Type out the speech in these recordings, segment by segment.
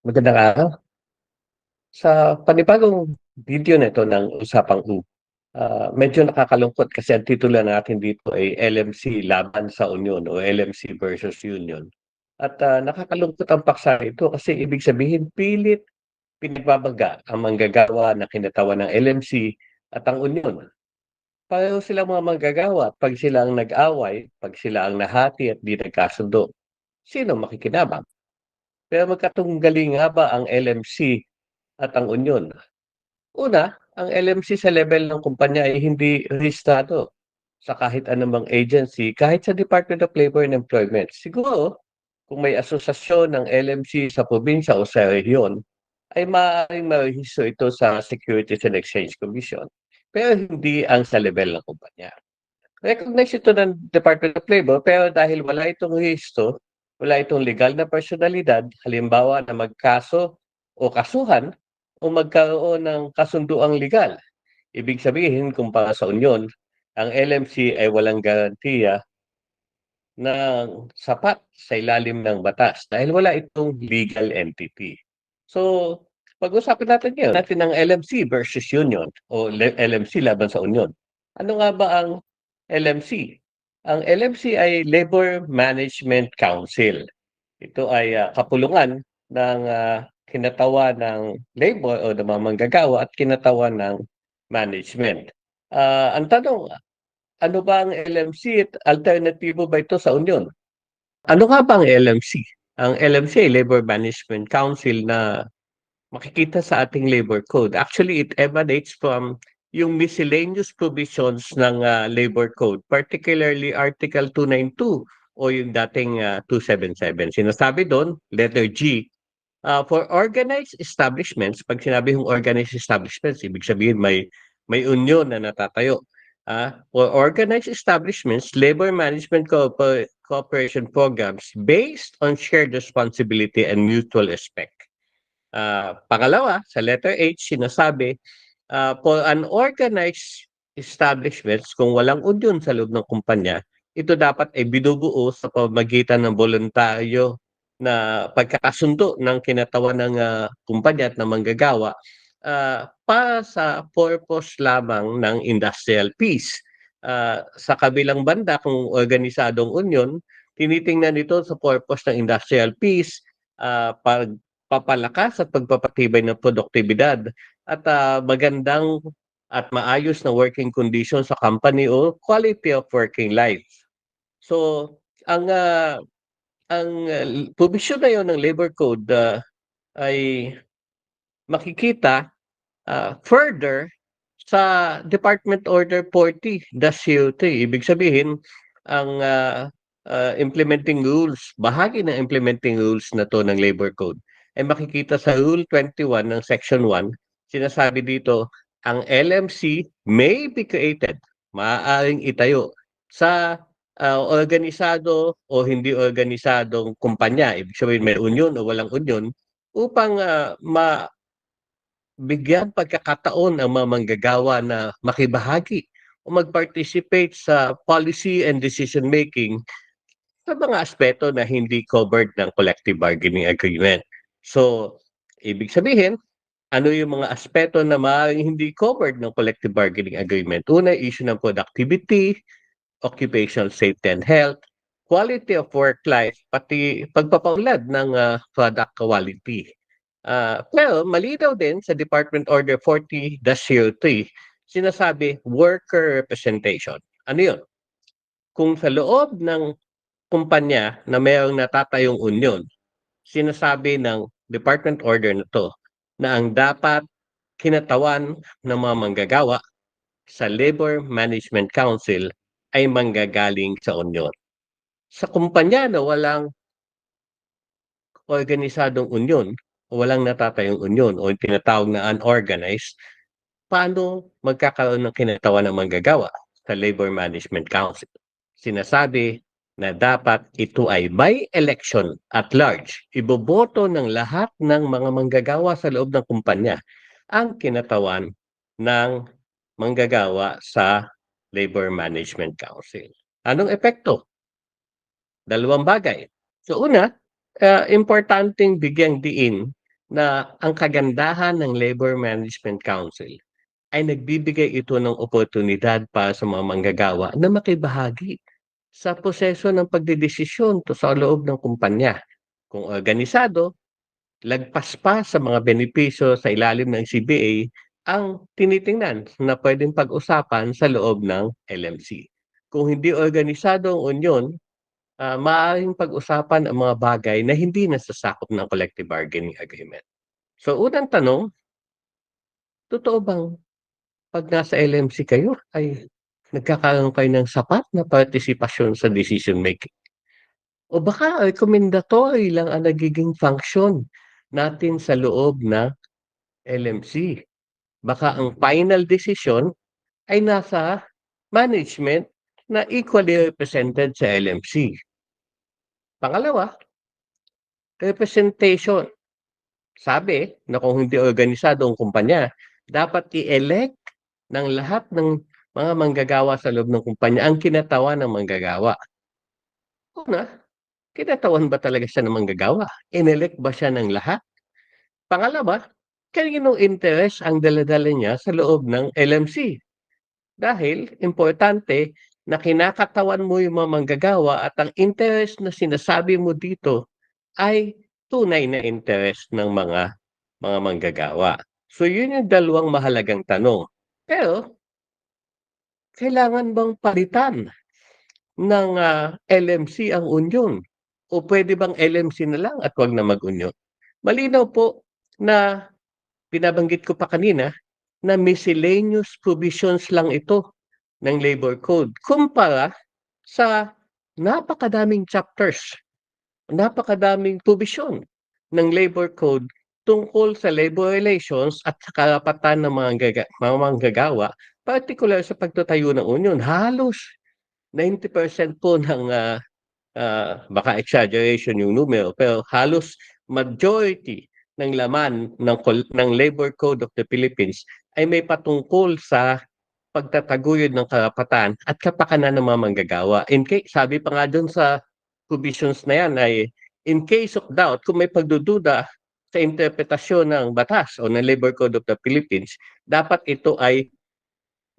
Magandang araw. Sa panibagong video na ito ng Usapang U, medyo nakakalungkot kasi ang titulo natin dito ay LMC laban sa Union o LMC versus Union. At nakakalungkot ang paksa ito kasi ibig sabihin pilit pinagbabaga ang manggagawa na kinatawan ng LMC at ang Union. Pareho silang mga manggagawa at 'pag sila ang nag-away, 'pag sila ang nahati at di nagkasundo, sino makikinabang? Pero magkatunggali nga ba ang LMC at ang Union? Una, ang LMC sa level ng kumpanya ay hindi rehistrado sa kahit anumang agency, kahit sa Department of Labor and Employment. Siguro, kung may asosasyon ng LMC sa probinsya o sa rehiyon, ay maaaring marehistro ito sa Securities and Exchange Commission, pero hindi ang sa level ng kumpanya. Recognize ito ng Department of Labor, pero dahil wala itong rehistro, wala itong legal na personalidad, halimbawa na magkaso o kasuhan o magkaroon ng kasunduang legal. Ibig sabihin, kumpara sa Union, ang LMC ay walang garantiya ng sapat sa ilalim ng batas dahil wala itong legal entity. So, pag-usapan natin ang LMC versus Union o LMC laban sa Union. Ano nga ba ang LMC? Ang LMC ay Labor Management Council. Ito ay kapulungan ng kinatawan ng labor o ng mga manggagawa at kinatawan ng management. Ang tanong, ano ba ang LMC at alternatibo ba ito sa Union? Ano nga ba ang LMC? Ang LMC ay Labor Management Council na makikita sa ating labor code. Actually, it emanates from yung miscellaneous provisions ng labor code, particularly Article 292 o yung dating 277. Sinasabi doon, letter G, for organized establishments, pag sinabi yung organized establishments, ibig sabihin may union na natatayo. For organized establishments, labor management cooperation programs based on shared responsibility and mutual respect. Pangalawa, sa letter H, sinasabi, for unorganized establishments, kung walang union sa loob ng kumpanya, ito dapat ay binubuo sa pamamagitan ng voluntaryo na pagkakasundo ng kinatawan ng kumpanya at ng manggagawa para sa purpose lamang ng industrial peace. Sa kabilang banda, kung organisadong union, tinitingnan ito sa purpose ng industrial peace, pagpapalakas at pagpapatibay ng produktibidad at magandang at maayos na working conditions sa company o quality of working life. So, ang probisyon na yon ng labor code ay makikita further sa Department Order 40-03. Ibig sabihin, ang implementing rules, bahagi ng implementing rules na to ng labor code ay makikita sa Rule 21 ng Section 1. Sinasabi dito, ang LMC may be created, maaaring itayo sa organisado o hindi organisadong kumpanya. Ibig sabihin may union o walang union upang bigyan pagkakataon ang mga manggagawa na makibahagi o mag-participate sa policy and decision making sa mga aspeto na hindi covered ng collective bargaining agreement. So, ibig sabihin, ano yung mga aspeto na maaaring hindi covered ng collective bargaining agreement? Una, issue ng productivity, occupational safety and health, quality of work life, pati pagpapaunlad ng product quality. Pero malinaw din sa Department Order 40-03, sinasabi worker representation. Ano yun? Kung sa loob ng kumpanya na mayroong natatayong union, sinasabi ng Department Order na to na ang dapat kinatawan ng mga manggagawa sa Labor Management Council ay manggagaling sa union. Sa kumpanya na walang organisadong union, walang natatayong union o tinatawag na unorganized, paano magkakaroon ng kinatawan ng manggagawa sa Labor Management Council? Sinasabi na dapat ito ay by election at large. Iboboto ng lahat ng mga manggagawa sa loob ng kumpanya ang kinatawan ng manggagawa sa Labor Management Council. Anong epekto? Dalawang bagay. So una, importanteng bigyang diin na ang kagandahan ng Labor Management Council ay nagbibigay ito ng oportunidad para sa mga manggagawa na makibahagi sa proseso ng pagdedesisyon sa loob ng kumpanya. Kung organisado, lagpas pa sa mga benepisyo sa ilalim ng CBA ang tinitingnan na pwedeng pag-usapan sa loob ng LMC. Kung hindi organisado ang union, maaaring pag-usapan ang mga bagay na hindi nasasakop ng collective bargaining agreement. So unang tanong, totoo bang 'pag nasa LMC kayo ay nagkakaroon kayo ng sapat na partisipasyon sa decision making? O baka recommendatory lang ang nagiging function natin sa loob ng LMC? Baka ang final decision ay nasa management na equally represented sa LMC. Pangalawa, representation. Sabi na kung hindi organisado ang kumpanya, dapat i-elect ng lahat ng mga manggagawa sa loob ng kumpanya ang kinatawan ng manggagawa. Una, kinatawan ba talaga siya ng manggagawa? Inelect ba siya ng lahat? Pangalawa, kaninong interes ang dala-dala niya sa loob ng LMC? Dahil importante na kinakatawan mo yung mga manggagawa at ang interes na sinasabi mo dito ay tunay na interes ng mga manggagawa. So yun yung dalawang mahalagang tanong. Pero kailangan bang palitan ng LMC ang union? O pwede bang LMC na lang at 'wag na mag-union? Malinaw po na binabanggit ko pa kanina na miscellaneous provisions lang ito ng Labor Code kumpara sa napakadaming chapters, napakadaming probisyon ng Labor Code tungkol sa labor relations at sa karapatan ng mga manggagawa, partikular sa pagtatayo ng union. Halos 90% po ng, baka exaggeration yung numero, pero halos majority ng laman ng Labor Code of the Philippines ay may patungkol sa pagtataguyod ng karapatan at kapakanan ng mga manggagawa. Sabi pa nga dun sa provisions na yan ay in case of doubt, kung may pagdududa sa interpretasyon ng batas o ng Labor Code of the Philippines, dapat ito ay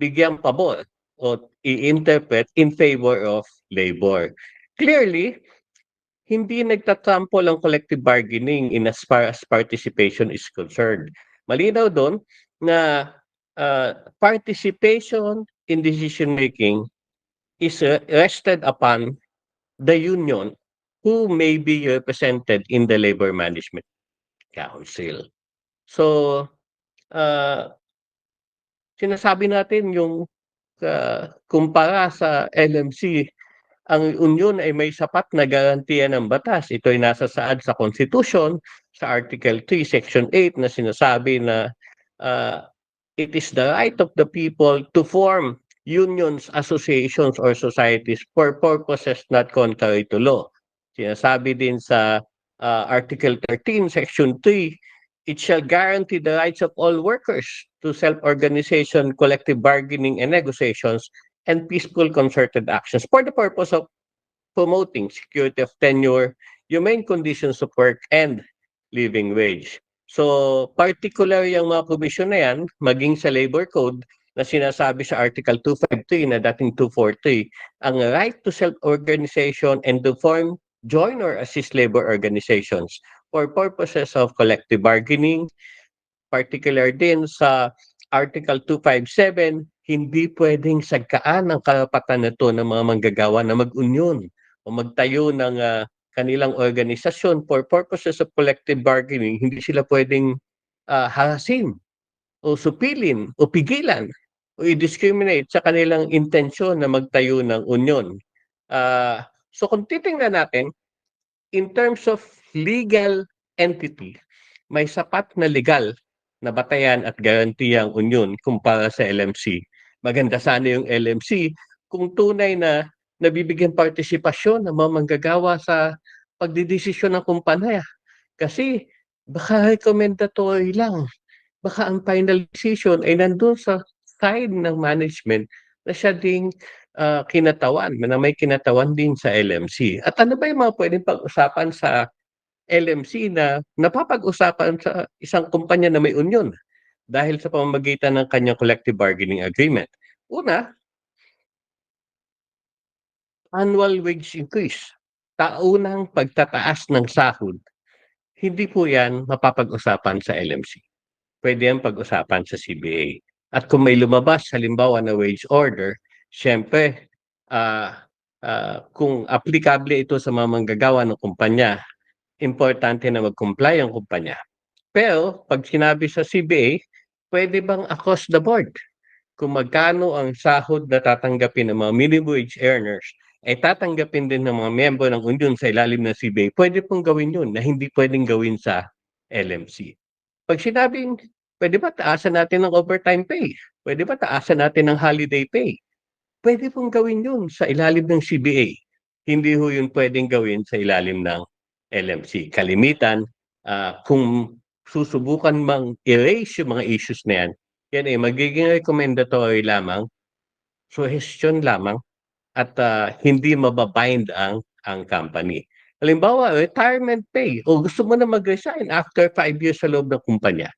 bigyang pabor o i-interpret in favor of labor. Clearly, hindi nagtatrampol ang collective bargaining in as far as participation is concerned. Malinaw doon na participation in decision making is rested upon the union who may be represented in the Labor Management Council. So, uh, sinasabi natin yung kumpara sa LMC, ang union ay may sapat na garantiya ng batas. Ito ay nasa saad sa Constitution, sa Article 3, Section 8 na sinasabi na uh, it is the right of the people to form unions, associations, or societies for purposes not contrary to law. Sinasabi din sa Article 13, Section 3, it shall guarantee the rights of all workers to self-organization, collective bargaining, and negotiations, and peaceful concerted actions for the purpose of promoting security of tenure, humane conditions of work, and living wage. So, particular yung mga provision na yan, maging sa Labor Code, na sinasabi sa Article 253 na dating 243, ang right to self-organization and to form, join, or assist labor organizations for purposes of collective bargaining, particular din sa Article 257, hindi pwedeng sagkaan ang karapatan nito ng mga manggagawa na mag-union o magtayo ng kanilang organisasyon for purposes of collective bargaining. Hindi sila pwedeng harasin o supilin o pigilan o i-discriminate sa kanilang intensyon na magtayo ng union. So kung titingnan natin, in terms of legal entity, may sapat na legal na batayan at garantiya ang union kumpara sa LMC. Maganda sana yung LMC kung tunay na nabibigyan partisipasyon ng mga manggagawa sa pagdidesisyon ng kumpanya. Kasi baka recommendatory lang. Baka ang final decision ay nandun sa side ng management na siya ding kinatawan, na may kinatawan din sa LMC. At ano ba yung mga pwedeng pag-usapan sa LMC na napapag-usapan sa isang kumpanya na may union dahil sa pamamagitan ng kanyang collective bargaining agreement. Una, annual wage increase, taunang pagtataas ng sahod. Hindi po 'yan mapapag-usapan sa LMC. Puwede 'yan pag-usapan sa CBA. At kung may lumabas halimbawa na wage order, siyempre, kung aplikable ito sa mga manggagawa ng kumpanya, importante na mag-comply ang kumpanya. Pero 'pag sinabi sa CBA, puwede bang across the board? Kung magkano ang sahod na tatanggapin ng mga minimum wage earners, ay tatanggapin din ng mga miyembro ng union sa ilalim ng CBA, puwede pong gawin 'yun na hindi puwedeng gawin sa LMC. 'Pag sinabing, puwede ba taasan natin ang overtime pay? Puwede ba taasan natin ang holiday pay? Puwede pong gawin 'yun sa ilalim ng CBA. Hindi ho 'yun puwedeng gawin sa ilalim ng LMC. Kalimitan, kung susubukan mang erase yung mga issues na 'yan, yan ay magiging recommendatory lamang, suhestiyon lamang at, hindi maba-bind ang company. Halimbawa, retirement pay o gusto mo na mag-resign after 5 years sa loob ng kumpanya,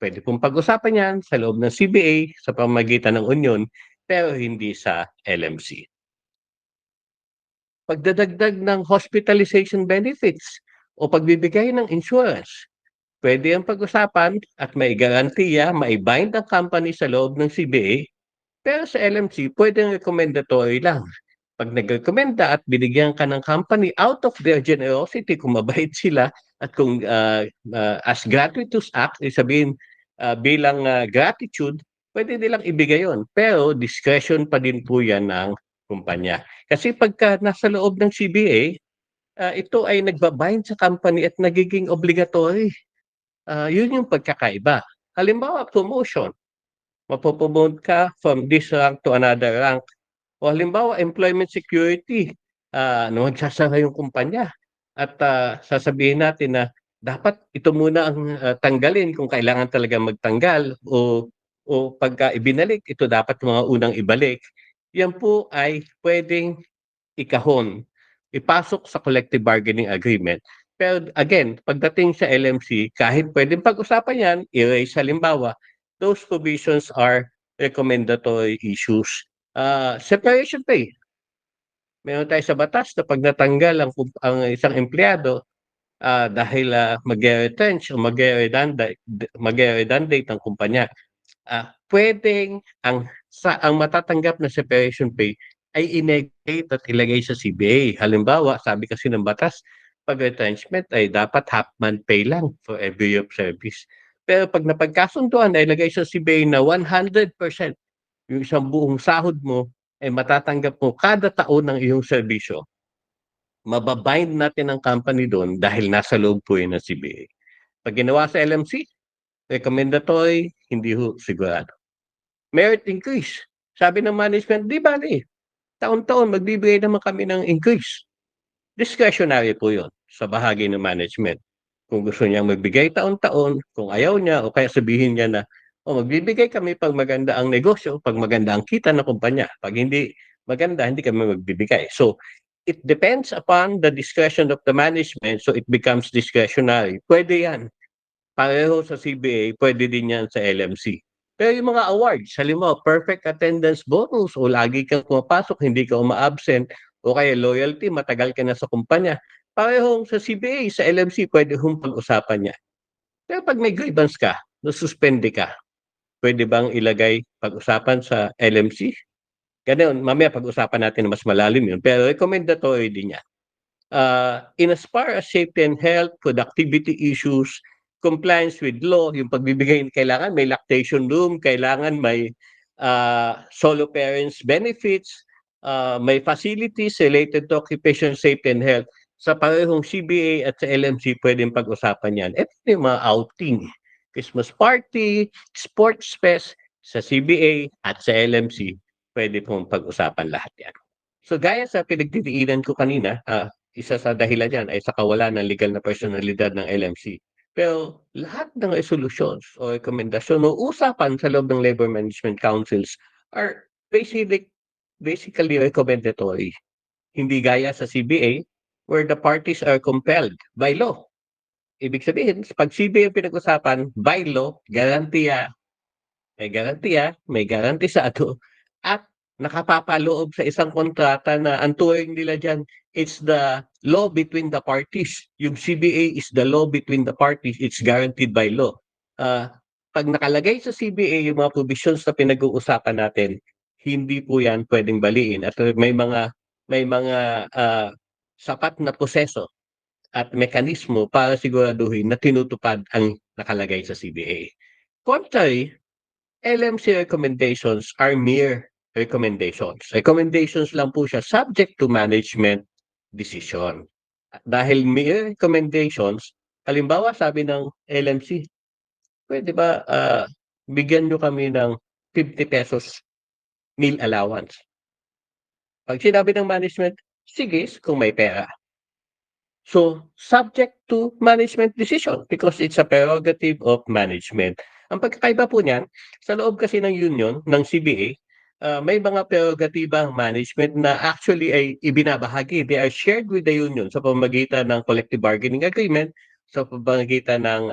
puwede pong pag-usapan 'yan sa loob ng CBA sa pamamagitan ng union, pero hindi sa LMC. Pagdadagdag ng hospitalization benefits o pagbibigay ng insurance, puwede yang pag-usapan at maigarantiya, mai-bind ang company sa loob ng CBA, pero sa LMC puwedeng recommendatory lang. 'Pag nagrekomenda at binigyan ka ng company out of their generosity, kung mabait sila at kung, as gratuitous act, ibig sabihin, bilang, gratitude, puwede nilang ibigay 'yun. Pero discretion pa din po 'yan ng kumpanya. Kasi pagka nasa loob ng CBA, ito ay nagba-bind sa company at nagiging obligatory. 'Yun yung pagkakaiba. Halimbawa, promotion, mapo-promote ka from this rank to another rank. O halimbawa employment security, magsasara yung kumpanya at, sasabihin natin na dapat ito muna ang, tanggalin kung kailangan talagang magtanggal o pagka ibinalik ito dapat mga unang ibalik. Yan po ay puwedeng ikahon, ipasok sa collective bargaining agreement. Pero again, pagdating sa LMC, kahit puwedeng pag-usapan yan, erase halimbawa, those provisions are recommendatory issues. Separation pay, meron tayo sa batas na 'pag natanggal ang isang empleyado, dahil, magre-retrench o magre-redundate ang kumpanya, puwedeng ang matatanggap na separation pay ay i-negate at ilagay sa CBA. Halimbawa, sabi kasi ng batas, 'pag retrenchment ay dapat half month pay lang for every year of service. Pero 'pag napagkasunduan na ilagay sa CBA na 100%, yung isang buong sahod mo ay matatanggap mo kada taon ng iyong serbisyo, maba-bind natin ang company dun dahil nasa loob po yun ng CBA. 'Pag ginawa sa LMC, recommendatory, hindi ho sigurado. Merit increase, sabi ng management, "Di bale, taon-taon magbibigay naman kami ng increase." Discretionary po yun sa bahagi ng management. Kung gusto niyang magbigay taon-taon, kung ayaw niya o kaya sabihin niya na, "Oh, magbibigay kami 'pag maganda ang negosyo, 'pag maganda ang kita ng kumpanya. 'Pag hindi maganda, hindi kami magbibigay." So, it depends upon the discretion of the management, so it becomes discretionary. Puwede 'yan. Pareho sa CBA, puwede din 'yan sa LMC. Pero yung mga awards, halimbawa perfect attendance bonus o lagi kang pumapasok, hindi ka uma-absent o kaya loyalty, matagal ka na sa kumpanya, parehong sa CBA, sa LMC puwede hong pag-usapan 'yan. Pero 'pag may grievance ka, nasuspende ka, puwede bang ilagay pag-usapan sa LMC? Gano'n, mamaya pag-usapan natin na mas malalim 'yun, pero recommendatory din 'yan. In as far as safety and health, productivity issues, compliance with law, yung pagbibigay kailangan may lactation room, kailangan may, solo parents benefits, may facilities related to occupational safety and health. Sa parehong CBA at sa LMC puwedeng pag-usapan 'yan. Ito yung mga outing, Christmas party, sports fest, sa CBA at sa LMC puwede pong pag-usapan lahat 'yan. So gaya sa pinagdidiinan ko kanina, isa sa dahilan niyan ay sa kawalan ng legal na personalidad ng LMC. Pero lahat ng resolutions o rekomendasyon o usapan sa loob ng labor management councils are basically recommendatory. Hindi gaya sa CBA where the parties are compelled by law. Ibig sabihin 'pag CBA ang pinag-usapan, by law, may garantisado at nakapapaloob sa isang kontrata na ang turing nila diyan, it's the law between the parties. Yung CBA is the law between the parties, it's guaranteed by law. Ah, 'Pag nakalagay sa CBA yung mga provisions na pinag-uusapan natin, hindi po 'yan puwedeng baliin at may mga sapat na proseso at mekanismo para siguraduhin na tinutupad ang nakalagay sa CBA. Contrary, LMC recommendations are mere recommendations. Recommendations lang po siya subject to management decision. Dahil mere recommendations, halimbawa sabi ng LMC, "Puwede ba, bigyan niyo kami ng ₱50 meal allowance." 'Pag sinabi ng management, "Sige kung may pera." So, subject to management decision because it's a prerogative of management. Ang pagkakaiba po niyan, sa loob kasi ng union, ng CBA, may mga prerogatiba ang management na actually ay ibinabahagi. They are shared with the union sa pamamagitan ng collective bargaining agreement, sa pamamagitan ng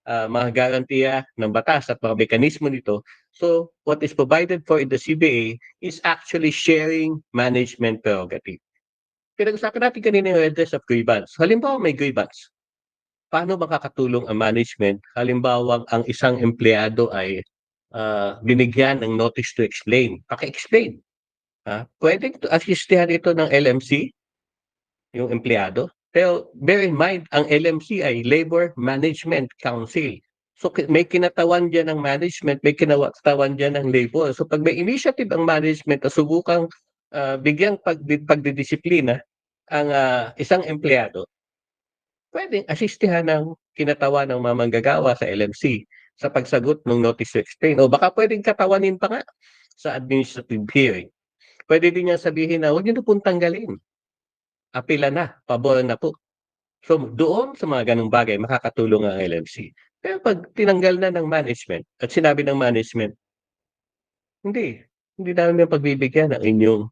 mga garantiya ng batas at mga mekanismo nito. So, what is provided for in the CBA is actually sharing management prerogative. Pinag-usapan natin kanina yung redress of grievance. Halimbawa may grievance, paano makakatulong ang management halimbawang ang isang empleyado ay, binigyan ng notice to explain, paki-explain, puwedeng asistihan ito ng LMC, yung empleyado. Pero bear in mind ang LMC ay Labor Management Council. So may kinatawan diyan ng management, may kinatawan diyan ng labor. So 'pag may initiative ang management na subukang, bigyang pagdidisiplina ang, isang empleyado, puwedeng asistihan ng kinatawan ng mga manggagawa sa LMC sa pagsagot ng notice to explain o baka puwedeng katawanin pa nga sa administrative hearing. Puwede din niyang sabihin na, "Huwag niyo na pong tanggalin, apela na, pabor na po." So doon sa mga gano'ng bagay makakatulong ang LMC. Pero 'pag tinanggal na ng management at sinabi ng management, "Hindi, hindi namin pagbibigyan ang inyong,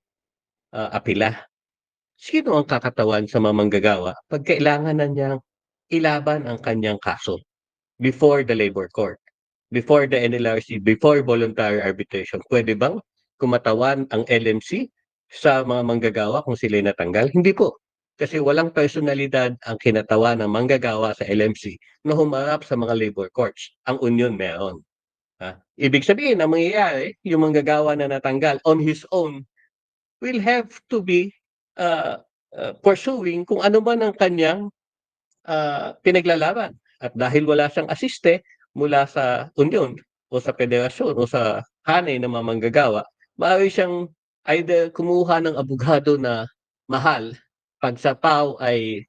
apela." Sino ang kakatawan sa mga manggagawa 'pag kailangan na niyang ilaban ang kanyang kaso before the labor court, before the NLRC, before voluntary arbitration? Puwede bang kumatawan ang LMC sa mga manggagawa kung sila'y natanggal? Hindi po. Kasi walang personalidad ang kinatawan ng manggagawa sa LMC na humarap sa mga labor courts. Ang union meron, Ibig sabihin ang mangyayari yung manggagawa na natanggal on his own will have to be, uh, pursuing kung ano man ang kanyang pinaglalaban. At dahil wala siyang asiste mula sa union o sa federasyon o sa hanay ng mga manggagawa, maaari siyang either kumuha ng abogado na mahal 'pag sa PAO ay,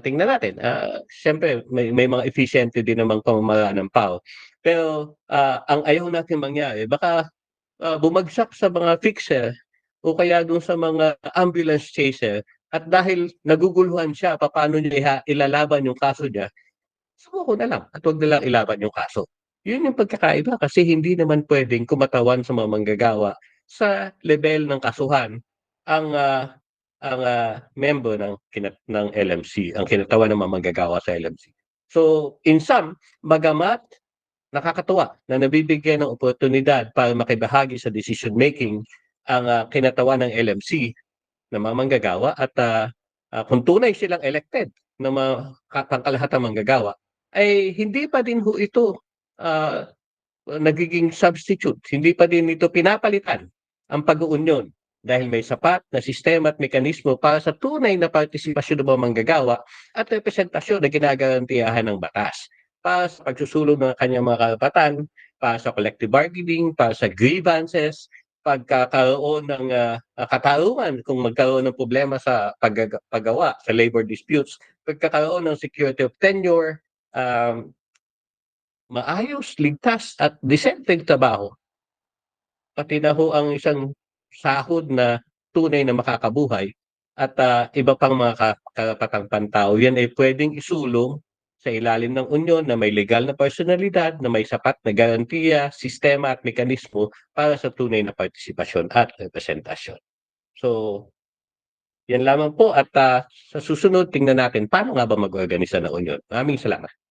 tingnan natin, siyempre may mga efficiente din namang pamamaraan ng PAO. Pero, ang ayaw nating mangyari baka, bumagsak sa mga fixer o kaya dun sa mga ambulance chaser at dahil naguguluhan siya papaano niya ilalaban yung kaso niya, sumuko na lang at 'wag na lang ilaban yung kaso. Yun yung pagkakaiba kasi hindi naman puwedeng kumatawan sa mga manggagawa sa lebel ng kasuhan ang, miyembro ng LMC, ang kinatawan ng mga manggagawa sa LMC. So, in sum, bagamat nakakatuwa na nabibigyan ng oportunidad para makibahagi sa decision making ang, kinatawan ng LMC na mga manggagawa at, kung tunay silang elected na mga pangkalahatang manggagawa, ay hindi pa din ho ito, ah, nagiging substitute, hindi pa din ito pinapalitan ang pag-uunyon dahil may sapat na sistema at mekanismo para sa tunay na partisipasyon ng mga manggagawa at representasyon na ginagarantiyahan ng batas. Para sa pagsusulong ng kanyang mga karapatan, para sa collective bargaining, para sa grievances, pagkakaroon ng, katarungan kung magkaroon ng problema sa paggawa sa labor disputes, pagkakaroon ng security of tenure, um, maayos, ligtas at disenteng trabaho, pati na ho ang isang sahod na tunay na makakabuhay at, iba pang mga karapatang pantao, yan ay puwedeng isulong sa ilalim ng unyon na may legal na personalidad, na may sapat na garantiya, sistema at mekanismo para sa tunay na partisipasyon at representasyon. So Yan lamang po at, sa susunod tingnan natin paano nga ba mag-organisa ng union. Maraming salamat.